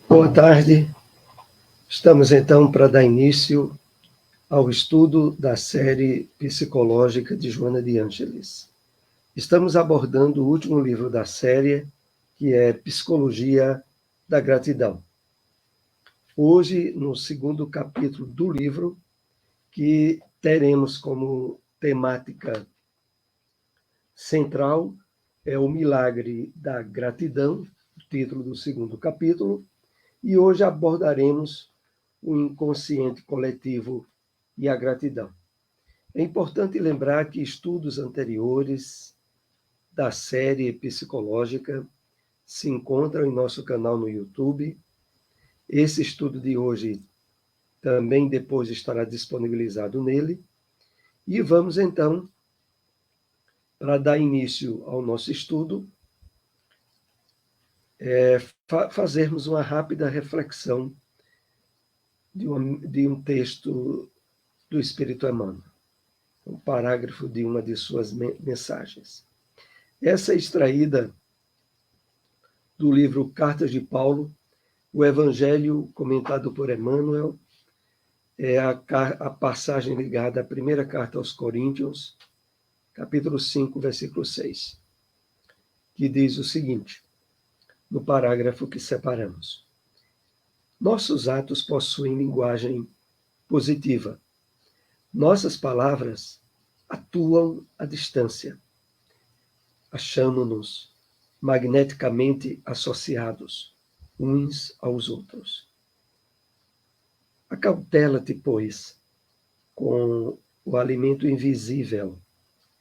Boa tarde. Estamos então para dar início ao estudo da série psicológica de Joana de Ângeles. Estamos abordando o último livro da série, que é Psicologia da Gratidão. Hoje, no segundo capítulo do livro, que teremos como temática central é o milagre da gratidão, o título do segundo capítulo, e hoje abordaremos o inconsciente coletivo e a gratidão. É importante lembrar que estudos anteriores da série psicológica se encontram em nosso canal no YouTube. Esse estudo de hoje também depois estará disponibilizado nele. E vamos então, para dar início ao nosso estudo, fazermos uma rápida reflexão de um texto do Espírito Emmanuel, um parágrafo de uma de suas mensagens. Essa é extraída do livro Cartas de Paulo, o Evangelho comentado por Emmanuel, é a passagem ligada à primeira carta aos Coríntios, capítulo 5, versículo 6, que diz o seguinte, no parágrafo que separamos. Nossos atos possuem linguagem positiva. Nossas palavras atuam à distância. Achamo-nos magneticamente associados uns aos outros. Acautela-te, pois, com o alimento invisível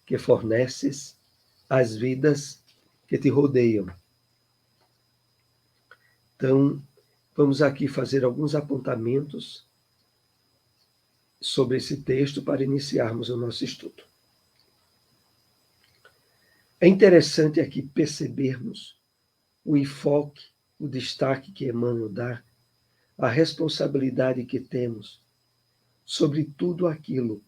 que forneces às vidas que te rodeiam. Então, vamos aqui fazer alguns apontamentos sobre esse texto para iniciarmos o nosso estudo. É interessante aqui percebermos o enfoque, o destaque que Emmanuel dá, a responsabilidade que temos sobre tudo aquilo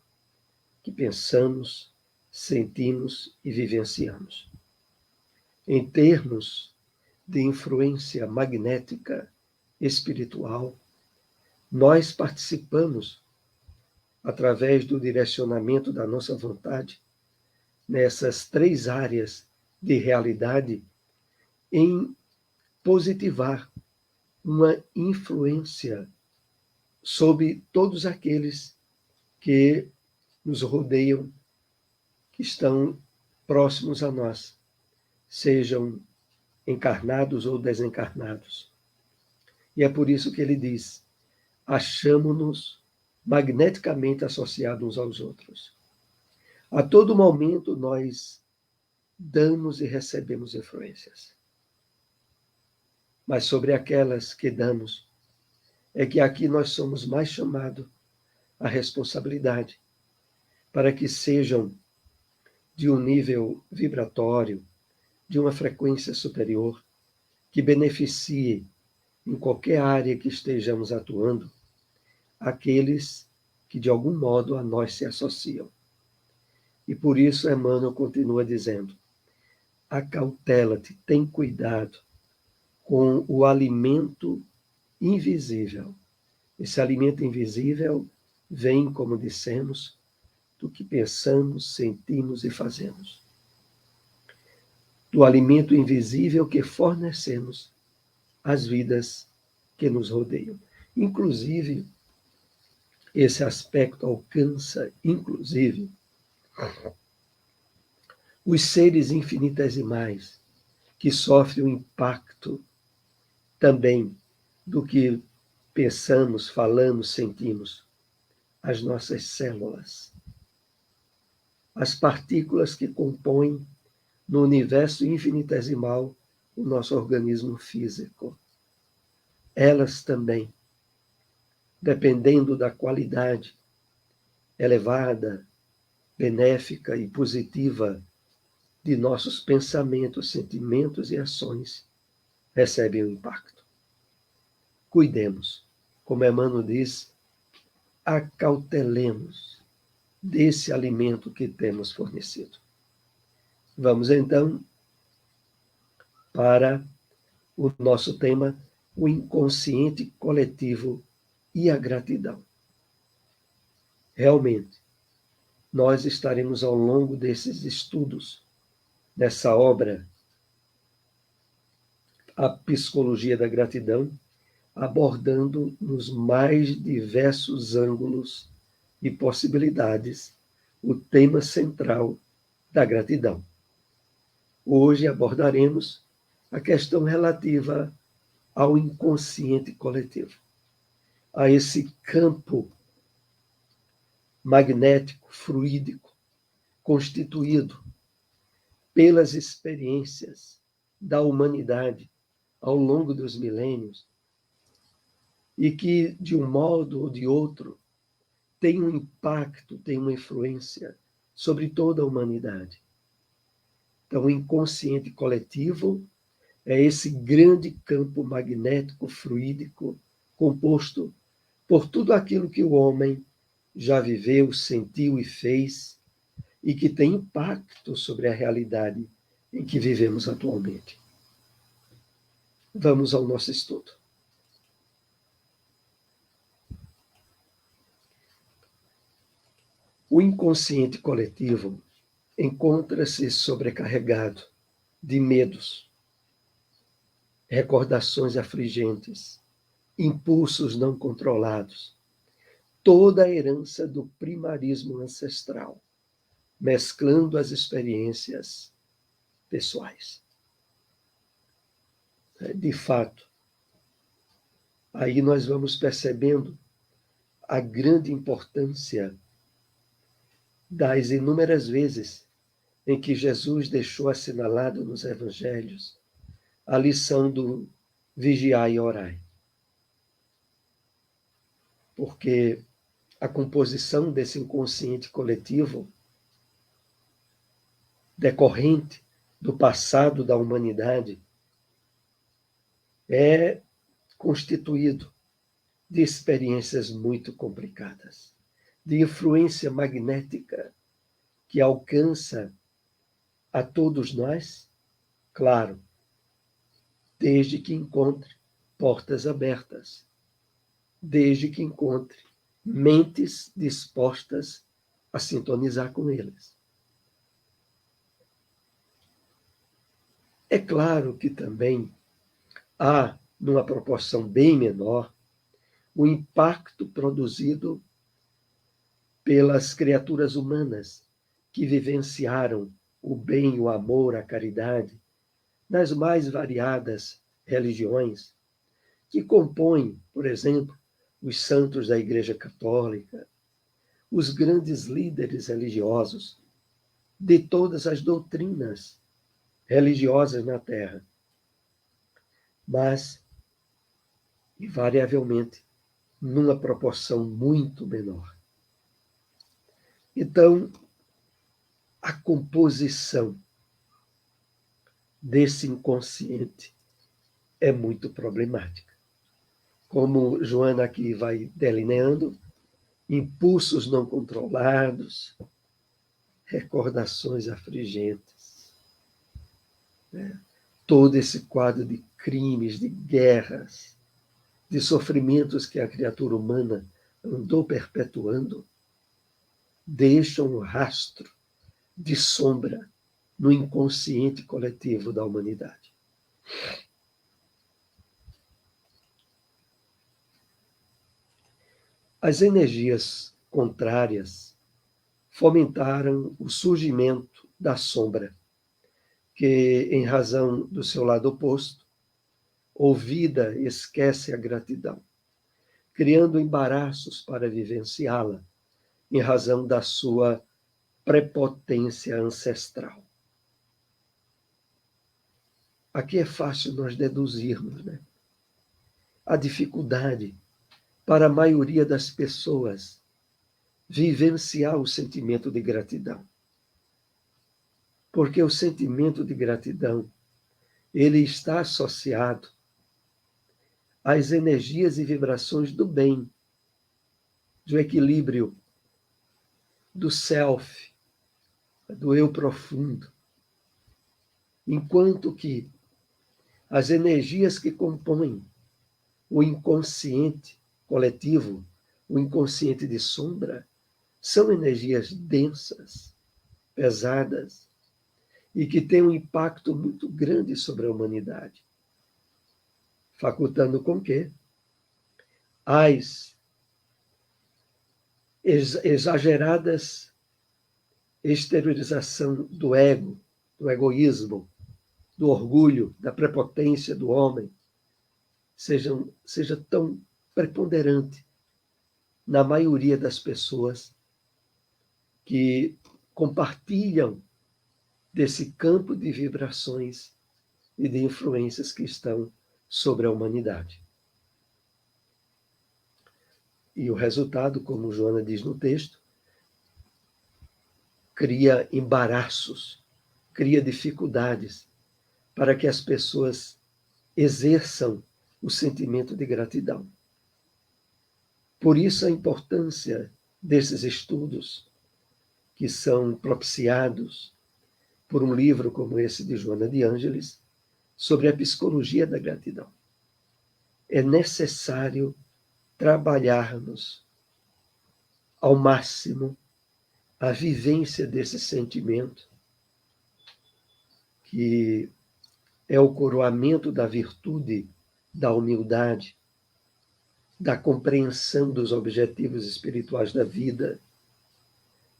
que pensamos, sentimos e vivenciamos. Em termos de influência magnética espiritual, nós participamos, através do direcionamento da nossa vontade, nessas três áreas de realidade, em positivar uma influência sobre todos aqueles que nos rodeiam, que estão próximos a nós, sejam encarnados ou desencarnados. E é por isso que ele diz, achamo-nos magneticamente associados uns aos outros. A todo momento nós damos e recebemos influências. Mas sobre aquelas que damos, é que aqui nós somos mais chamados à responsabilidade, para que sejam de um nível vibratório, de uma frequência superior, que beneficie, em qualquer área que estejamos atuando, aqueles que de algum modo a nós se associam. E por isso Emmanuel continua dizendo, acautela-te, tem cuidado com o alimento invisível. Esse alimento invisível vem, como dissemos, do que pensamos, sentimos e fazemos. Do alimento invisível que fornecemos às vidas que nos rodeiam. Inclusive, esse aspecto alcança, inclusive, os seres infinitesimais que sofrem o impacto também do que pensamos, falamos, sentimos, as nossas células, as partículas que compõem no universo infinitesimal o nosso organismo físico. Elas também, dependendo da qualidade elevada, benéfica e positiva de nossos pensamentos, sentimentos e ações, recebem o impacto. Cuidemos, como Emmanuel diz, acautelemos desse alimento que temos fornecido. Vamos então para o nosso tema, o inconsciente coletivo e a gratidão. Realmente, nós estaremos ao longo desses estudos, dessa obra, A Psicologia da Gratidão, abordando nos mais diversos ângulos e possibilidades o tema central da gratidão. Hoje abordaremos a questão relativa ao inconsciente coletivo, a esse campo magnético, fluídico, constituído pelas experiências da humanidade ao longo dos milênios e que, de um modo ou de outro, tem um impacto, tem uma influência sobre toda a humanidade. Então, o inconsciente coletivo é esse grande campo magnético, fluídico, composto por tudo aquilo que o homem já viveu, sentiu e fez, e que tem impacto sobre a realidade em que vivemos atualmente. Vamos ao nosso estudo. O inconsciente coletivo encontra-se sobrecarregado de medos, recordações afligentes, impulsos não controlados, toda a herança do primarismo ancestral, mesclando as experiências pessoais. De fato, aí nós vamos percebendo a grande importância das inúmeras vezes em que Jesus deixou assinalado nos evangelhos a lição do vigiai e orai. Porque a composição desse inconsciente coletivo, decorrente do passado da humanidade, é constituído de experiências muito complicadas, de influência magnética que alcança a todos nós, claro, desde que encontre portas abertas, desde que encontre mentes dispostas a sintonizar com eles. É claro que também há, numa proporção bem menor, o impacto produzido pelas criaturas humanas que vivenciaram o bem, o amor, a caridade, nas mais variadas religiões, que compõem, por exemplo, os santos da Igreja Católica, os grandes líderes religiosos de todas as doutrinas religiosas na Terra. Mas, invariavelmente, numa proporção muito menor. Então, a composição desse inconsciente é muito problemática. Como Joana aqui vai delineando, impulsos não controlados, recordações afligentes, né? Todo esse quadro de crimes, de guerras, de sofrimentos que a criatura humana andou perpetuando, deixam um rastro de sombra no inconsciente coletivo da humanidade. As energias contrárias fomentaram o surgimento da sombra, que, em razão do seu lado oposto, ouvida esquece a gratidão, criando embaraços para vivenciá-la, em razão da sua prepotência ancestral. Aqui é fácil nós deduzirmos, né? A dificuldade para a maioria das pessoas vivenciar o sentimento de gratidão. Porque o sentimento de gratidão, ele está associado às energias e vibrações do bem, do equilíbrio, do self, do eu profundo. Enquanto que as energias que compõem o inconsciente coletivo, o inconsciente de sombra, são energias densas, pesadas, e que têm um impacto muito grande sobre a humanidade, facultando com que as exageradas exteriorização do ego, do egoísmo, do orgulho, da prepotência do homem, seja tão preponderante na maioria das pessoas que compartilham desse campo de vibrações e de influências que estão sobre a humanidade. E o resultado, como Joana diz no texto, cria embaraços, cria dificuldades para que as pessoas exerçam o sentimento de gratidão. Por isso a importância desses estudos, que são propiciados por um livro como esse de Joana de Ângeles, sobre a psicologia da gratidão. É necessário trabalharmos ao máximo a vivência desse sentimento, que é o coroamento da virtude da humildade, da compreensão dos objetivos espirituais da vida,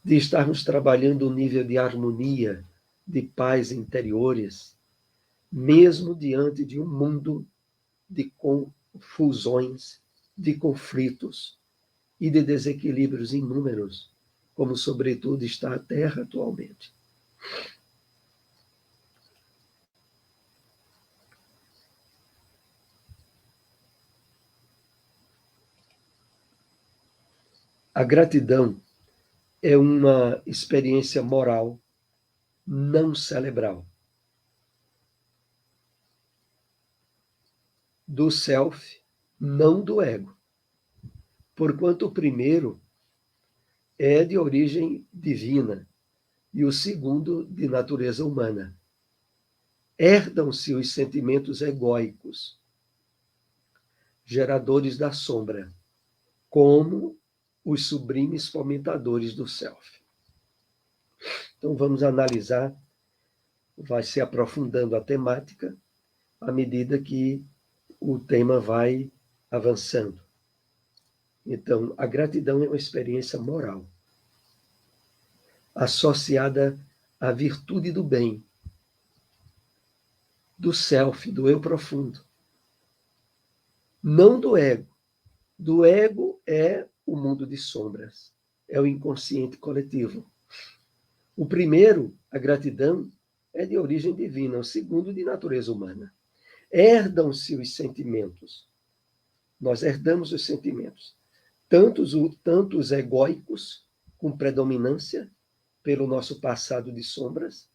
de estarmos trabalhando um nível de harmonia, de paz interiores, mesmo diante de um mundo de confusões, de conflitos e de desequilíbrios inúmeros, como sobretudo está a Terra atualmente. A gratidão é uma experiência moral não cerebral, do self, não do ego. Porquanto o primeiro é de origem divina e o segundo de natureza humana. Herdam-se os sentimentos egóicos, geradores da sombra, como os sublimes fomentadores do self. Então vamos analisar, vai se aprofundando a temática à medida que o tema vai avançando. Então, a gratidão é uma experiência moral, associada à virtude do bem, do self, do eu profundo. Não do ego. Do ego é o mundo de sombras, é o inconsciente coletivo. O primeiro, a gratidão, é de origem divina, o segundo, de natureza humana. Herdam-se os sentimentos. Nós herdamos os sentimentos, tanto os egóicos, com predominância pelo nosso passado de sombras,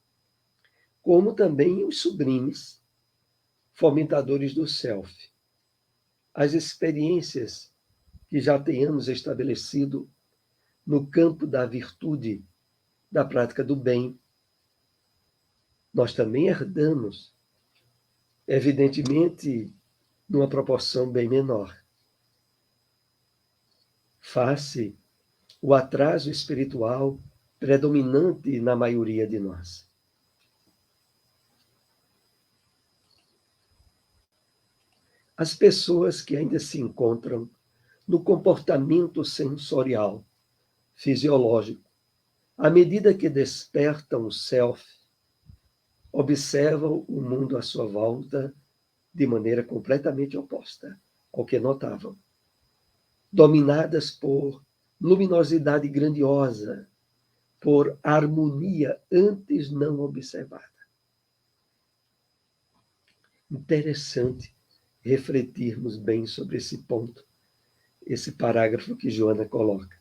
como também os sublimes, fomentadores do self. As experiências que já tenhamos estabelecido no campo da virtude, da prática do bem, nós também herdamos, evidentemente, numa proporção bem menor, face o atraso espiritual predominante na maioria de nós. As pessoas que ainda se encontram no comportamento sensorial, fisiológico, à medida que despertam o self, observam o mundo à sua volta de maneira completamente oposta ao que notavam. Dominadas por luminosidade grandiosa, por harmonia antes não observada. Interessante refletirmos bem sobre esse ponto, esse parágrafo que Joana coloca.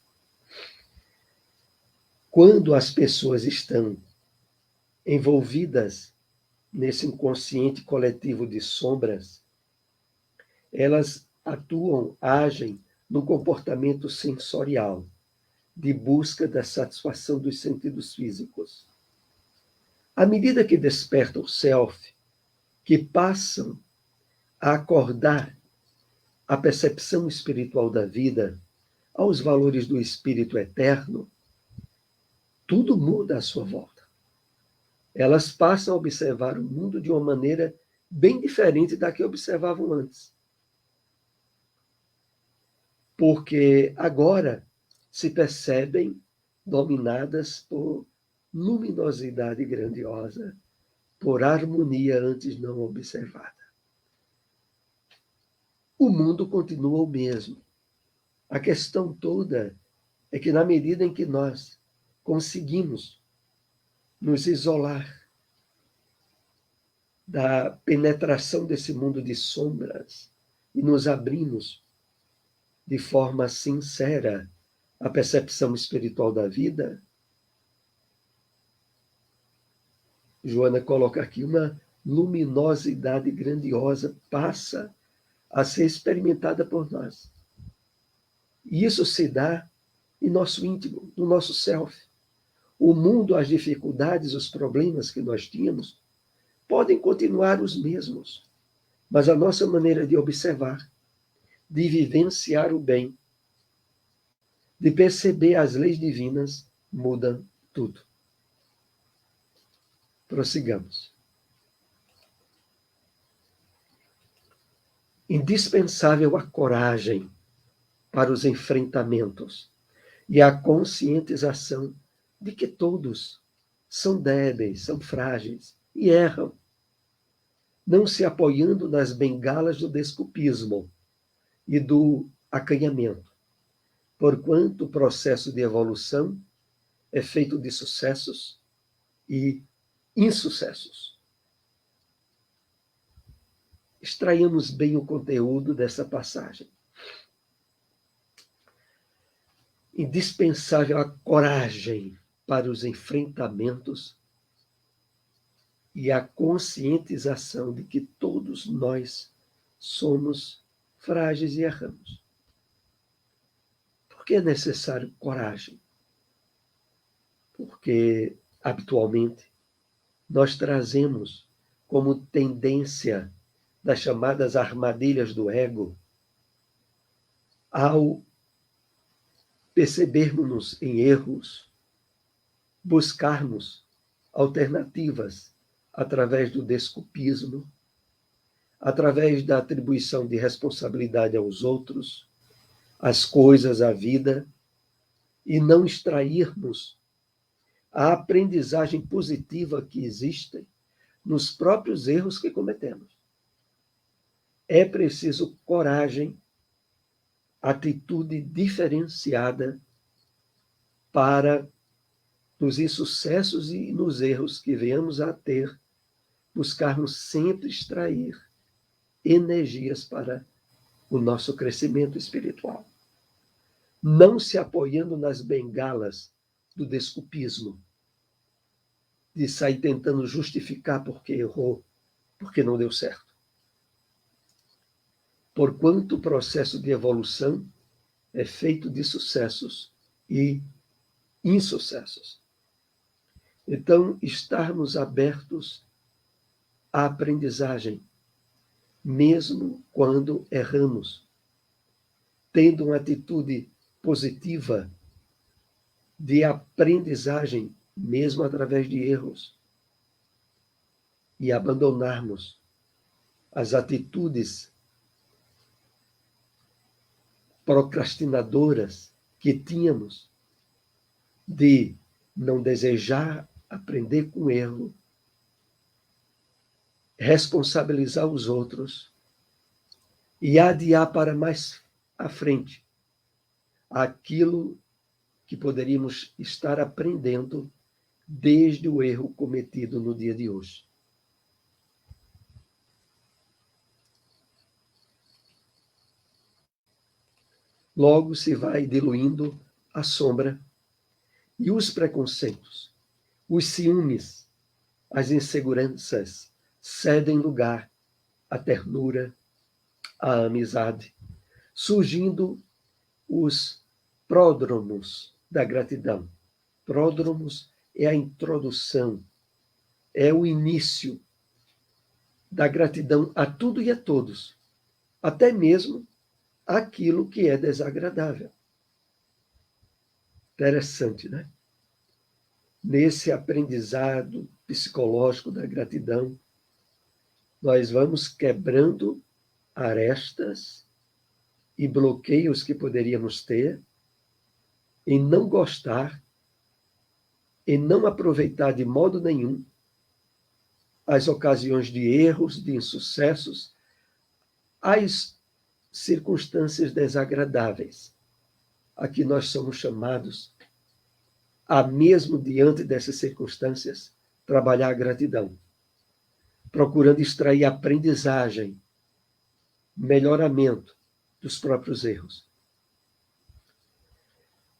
Quando as pessoas estão envolvidas nesse inconsciente coletivo de sombras, elas atuam, agem no comportamento sensorial, de busca da satisfação dos sentidos físicos. À medida que despertam o self, que passam a acordar à percepção espiritual da vida, aos valores do espírito eterno, tudo muda à sua volta. Elas passam a observar o mundo de uma maneira bem diferente da que observavam antes. Porque agora se percebem dominadas por luminosidade grandiosa, por harmonia antes não observada. O mundo continua o mesmo. A questão toda é que, na medida em que nós conseguimos nos isolar da penetração desse mundo de sombras e nos abrimos de forma sincera à percepção espiritual da vida, Joana coloca aqui, uma luminosidade grandiosa passa a ser experimentada por nós. E isso se dá em nosso íntimo, no nosso self. O mundo, as dificuldades, os problemas que nós tínhamos podem continuar os mesmos, mas a nossa maneira de observar, de vivenciar o bem, de perceber as leis divinas, muda tudo. Prossigamos. Indispensável a coragem para os enfrentamentos e a conscientização de que todos são débeis, são frágeis e erram, não se apoiando nas bengalas do desculpismo e do acanhamento, porquanto o processo de evolução é feito de sucessos e insucessos. Extraiamos bem o conteúdo dessa passagem. Indispensável a coragem para os enfrentamentos e a conscientização de que todos nós somos frágeis e erramos. Por que é necessário coragem? Porque, habitualmente, nós trazemos como tendência das chamadas armadilhas do ego, ao percebermos-nos em erros, buscarmos alternativas através do desculpismo, através da atribuição de responsabilidade aos outros, às coisas, à vida, e não extrairmos a aprendizagem positiva que existe nos próprios erros que cometemos. É preciso coragem, atitude diferenciada para, nos insucessos e nos erros que venhamos a ter, buscarmos sempre extrair energias para o nosso crescimento espiritual. Não se apoiando nas bengalas do desculpismo, de sair tentando justificar porque errou, porque não deu certo. Porquanto o processo de evolução é feito de sucessos e insucessos. Então, estarmos abertos à aprendizagem, mesmo quando erramos, tendo uma atitude positiva de aprendizagem, mesmo através de erros, e abandonarmos as atitudes procrastinadoras que tínhamos de não desejar aprender com erro, responsabilizar os outros e adiar para mais à frente aquilo que poderíamos estar aprendendo desde o erro cometido no dia de hoje. Logo se vai diluindo a sombra e os preconceitos, os ciúmes, as inseguranças cedem lugar à ternura, à amizade, surgindo os pródromos da gratidão. Pródromos é a introdução, é o início da gratidão a tudo e a todos, até mesmo aquilo que é desagradável. Interessante, né? Nesse aprendizado psicológico da gratidão, nós vamos quebrando arestas e bloqueios que poderíamos ter em não gostar, em não aproveitar de modo nenhum as ocasiões de erros, de insucessos, as circunstâncias desagradáveis a que nós somos chamados a, mesmo diante dessas circunstâncias, trabalhar a gratidão, procurando extrair aprendizagem, melhoramento dos próprios erros.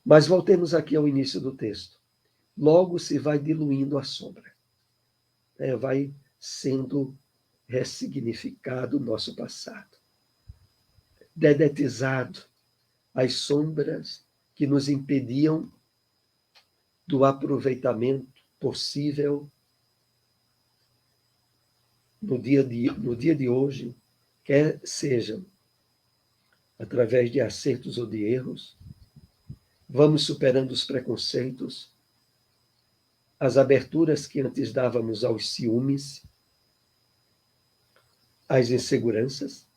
Mas voltemos aqui ao início do texto. Logo se vai diluindo a sombra. Vai sendo ressignificado o nosso passado. Dedetizado as sombras que nos impediam do aproveitamento possível no dia de hoje, quer sejam através de acertos ou de erros, vamos superando os preconceitos, as aberturas que antes dávamos aos ciúmes, às inseguranças,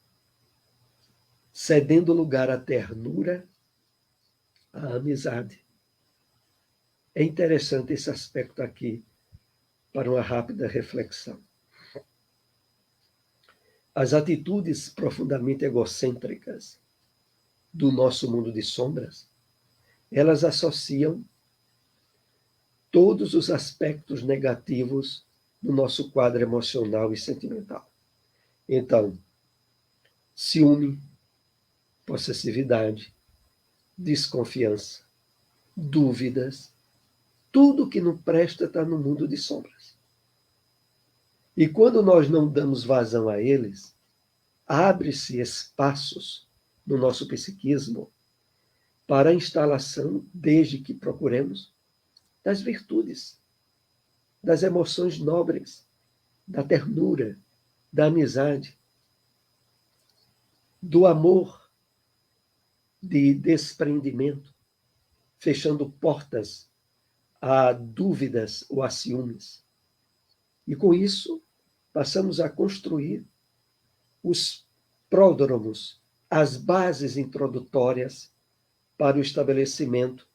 cedendo lugar à ternura, à amizade. É interessante esse aspecto aqui para uma rápida reflexão. As atitudes profundamente egocêntricas do nosso mundo de sombras, elas associam todos os aspectos negativos do nosso quadro emocional e sentimental. Então, ciúme, possessividade, desconfiança, dúvidas, tudo que não presta está no mundo de sombras. E quando nós não damos vazão a eles, abre-se espaços no nosso psiquismo para a instalação, desde que procuremos, das virtudes, das emoções nobres, da ternura, da amizade, do amor, de desprendimento, fechando portas a dúvidas ou a ciúmes. E com isso, passamos a construir os pródromos, as bases introdutórias para o estabelecimento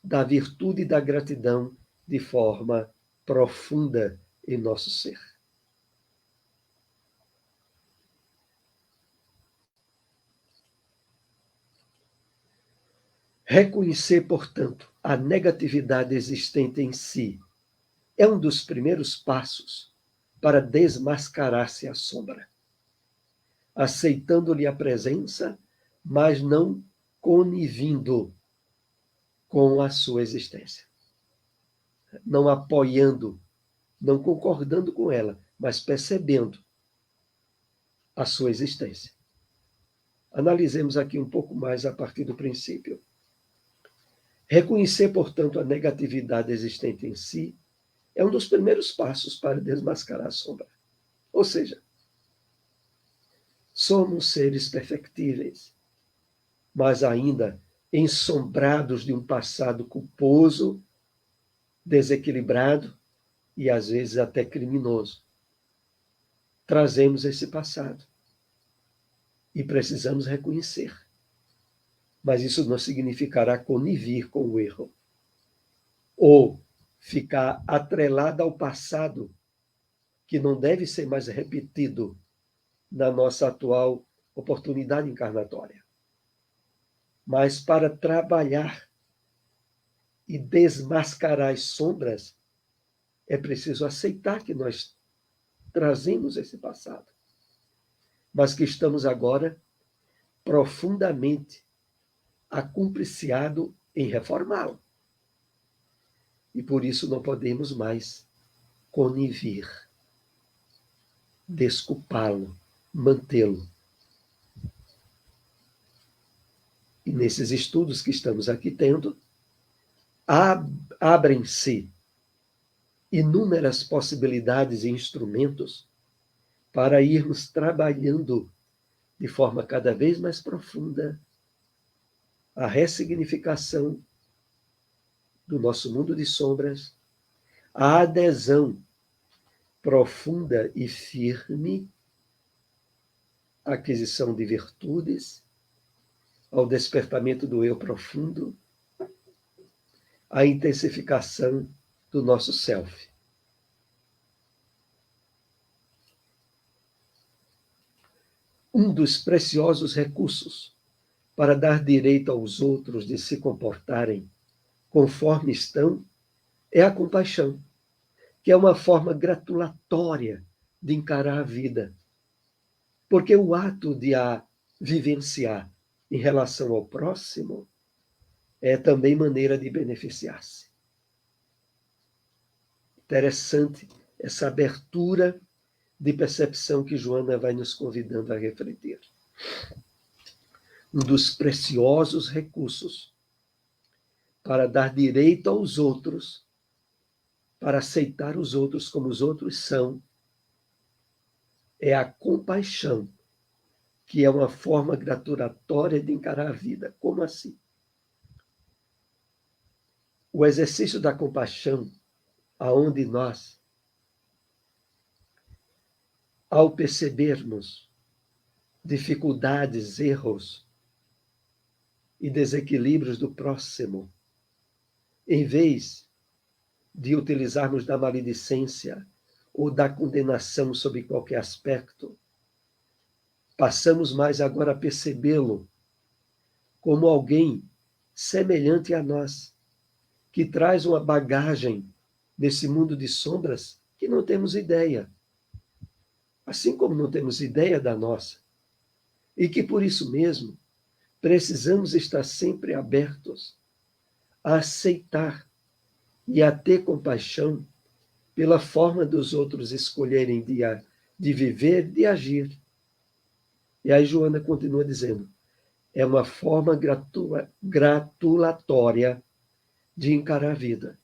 da virtude e da gratidão de forma profunda em nosso ser. Reconhecer, portanto, a negatividade existente em si é um dos primeiros passos para desmascarar-se a sombra, aceitando-lhe a presença, mas não conivindo com a sua existência. Não apoiando, não concordando com ela, mas percebendo a sua existência. Analisemos aqui um pouco mais a partir do princípio. Reconhecer, portanto, a negatividade existente em si é um dos primeiros passos para desmascarar a sombra. Ou seja, somos seres perfectíveis, mas ainda ensombrados de um passado culposo, desequilibrado e às vezes até criminoso. Trazemos esse passado e precisamos reconhecer. Mas isso não significará conivir com o erro ou ficar atrelado ao passado, que não deve ser mais repetido na nossa atual oportunidade encarnatória. Mas para trabalhar e desmascarar as sombras, é preciso aceitar que nós trazemos esse passado, mas que estamos agora profundamente acumpliciado em reformá-lo. E por isso não podemos mais conivir, desculpá-lo, mantê-lo. E nesses estudos que estamos aqui tendo, abrem-se inúmeras possibilidades e instrumentos para irmos trabalhando de forma cada vez mais profunda a ressignificação do nosso mundo de sombras, a adesão profunda e firme à aquisição de virtudes, ao despertamento do eu profundo, à intensificação do nosso self. Um dos preciosos recursos para dar direito aos outros de se comportarem conforme estão é a compaixão, que é uma forma gratulatória de encarar a vida. Porque o ato de a vivenciar em relação ao próximo é também maneira de beneficiar-se. Interessante essa abertura de percepção que Joana vai nos convidando a refletir. Um dos preciosos recursos para dar direito aos outros, para aceitar os outros como os outros são, é a compaixão, que é uma forma gratulatória de encarar a vida. Como assim? O exercício da compaixão, aonde nós, ao percebermos dificuldades, erros e desequilíbrios do próximo, em vez de utilizarmos da maledicência ou da condenação sob qualquer aspecto, passamos mais agora a percebê-lo como alguém semelhante a nós, que traz uma bagagem nesse mundo de sombras que não temos ideia. Assim como não temos ideia da nossa. E que por isso mesmo precisamos estar sempre abertos a aceitar e a ter compaixão pela forma dos outros escolherem de viver, de agir. E aí Joana continua dizendo, é uma forma gratulatória de encarar a vida.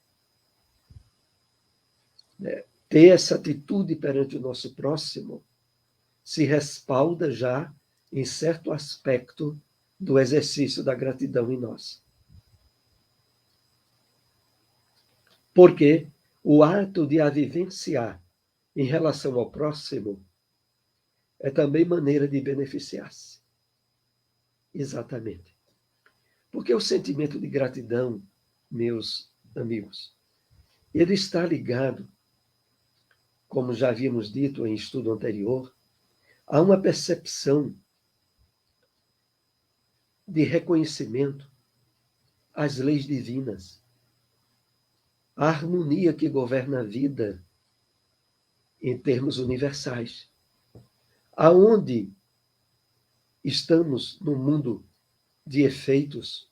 Ter essa atitude perante o nosso próximo se respalda já em certo aspecto do exercício da gratidão em nós. Porque o ato de a vivenciar em relação ao próximo é também maneira de beneficiar-se. Exatamente. Porque o sentimento de gratidão, meus amigos, ele está ligado, como já havíamos dito em estudo anterior, a uma percepção de reconhecimento às leis divinas, a harmonia que governa a vida em termos universais, aonde estamos num mundo de efeitos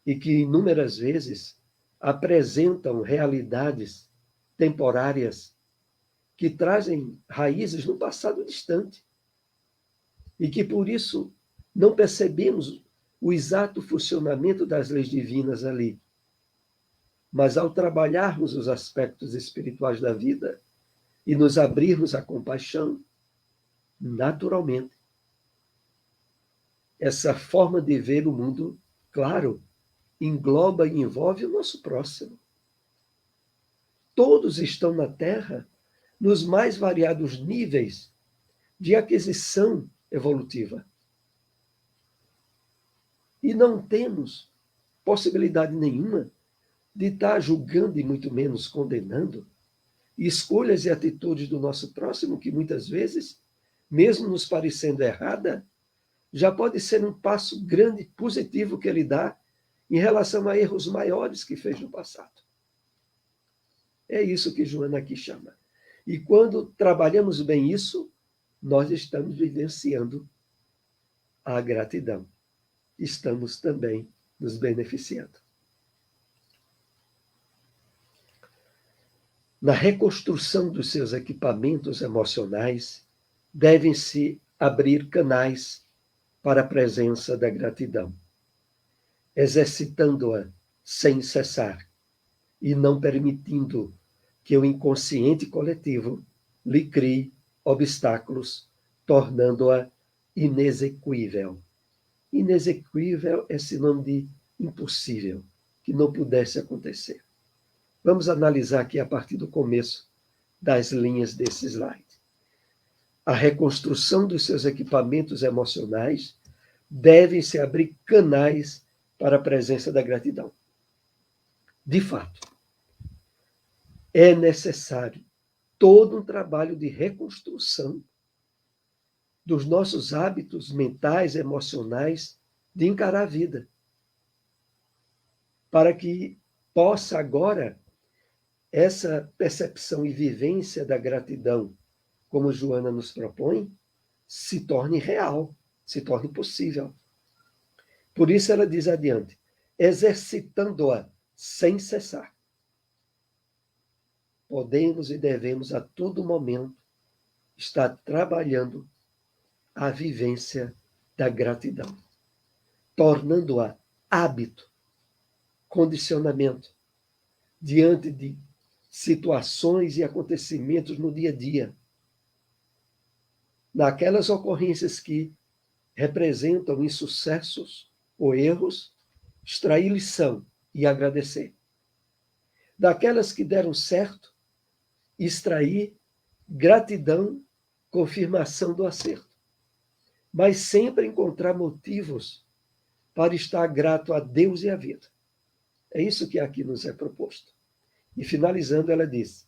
e que inúmeras vezes apresentam realidades temporárias que trazem raízes no passado distante e que por isso não percebemos o exato funcionamento das leis divinas ali. Mas ao trabalharmos os aspectos espirituais da vida e nos abrirmos à compaixão, naturalmente, essa forma de ver o mundo, claro, engloba e envolve o nosso próximo. Todos estão na Terra nos mais variados níveis de aquisição evolutiva. E não temos possibilidade nenhuma de estar julgando e muito menos condenando escolhas e atitudes do nosso próximo que muitas vezes, mesmo nos parecendo errada, já pode ser um passo grande, positivo que ele dá em relação a erros maiores que fez no passado. É isso que Joana aqui chama. E quando trabalhamos bem isso, nós estamos vivenciando a gratidão. Estamos também nos beneficiando. Na reconstrução dos seus equipamentos emocionais, devem-se abrir canais para a presença da gratidão, exercitando-a sem cessar e não permitindo que o inconsciente coletivo lhe crie obstáculos, tornando-a inexequível. Inexequível é sinônimo de impossível, que não pudesse acontecer. Vamos analisar aqui a partir do começo das linhas desse slide. A reconstrução dos seus equipamentos emocionais devem se abrir canais para a presença da gratidão. De fato, é necessário todo um trabalho de reconstrução dos nossos hábitos mentais, emocionais, de encarar a vida, para que possa agora essa percepção e vivência da gratidão, como Joana nos propõe, se torne real, se torne possível. Por isso ela diz adiante, exercitando-a sem cessar. Podemos e devemos a todo momento estar trabalhando a vivência da gratidão, tornando-a hábito, condicionamento, diante de situações e acontecimentos no dia a dia, naquelas ocorrências que representam insucessos ou erros, extrair lição e agradecer. Daquelas que deram certo, extrair gratidão, confirmação do acerto. Mas sempre encontrar motivos para estar grato a Deus e à vida. É isso que aqui nos é proposto. E finalizando, ela diz: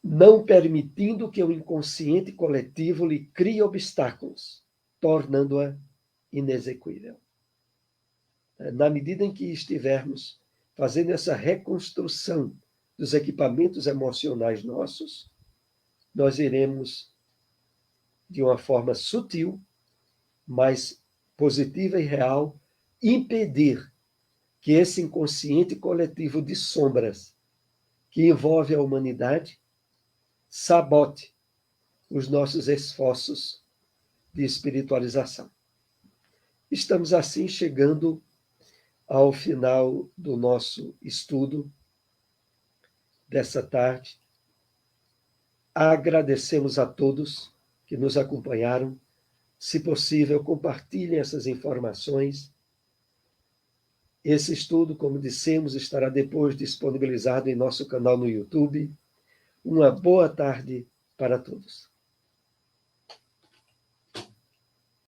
não permitindo que o inconsciente coletivo lhe crie obstáculos, tornando-a inexequível. Na medida em que estivermos fazendo essa reconstrução dos equipamentos emocionais nossos, nós iremos, de uma forma sutil, mas positiva e real, impedir que esse inconsciente coletivo de sombras que envolve a humanidade sabote os nossos esforços de espiritualização. Estamos assim chegando ao final do nosso estudo dessa tarde. Agradecemos a todos que nos acompanharam. Se possível, compartilhem essas informações. Esse estudo, como dissemos, estará depois disponibilizado em nosso canal no YouTube. Uma boa tarde para todos.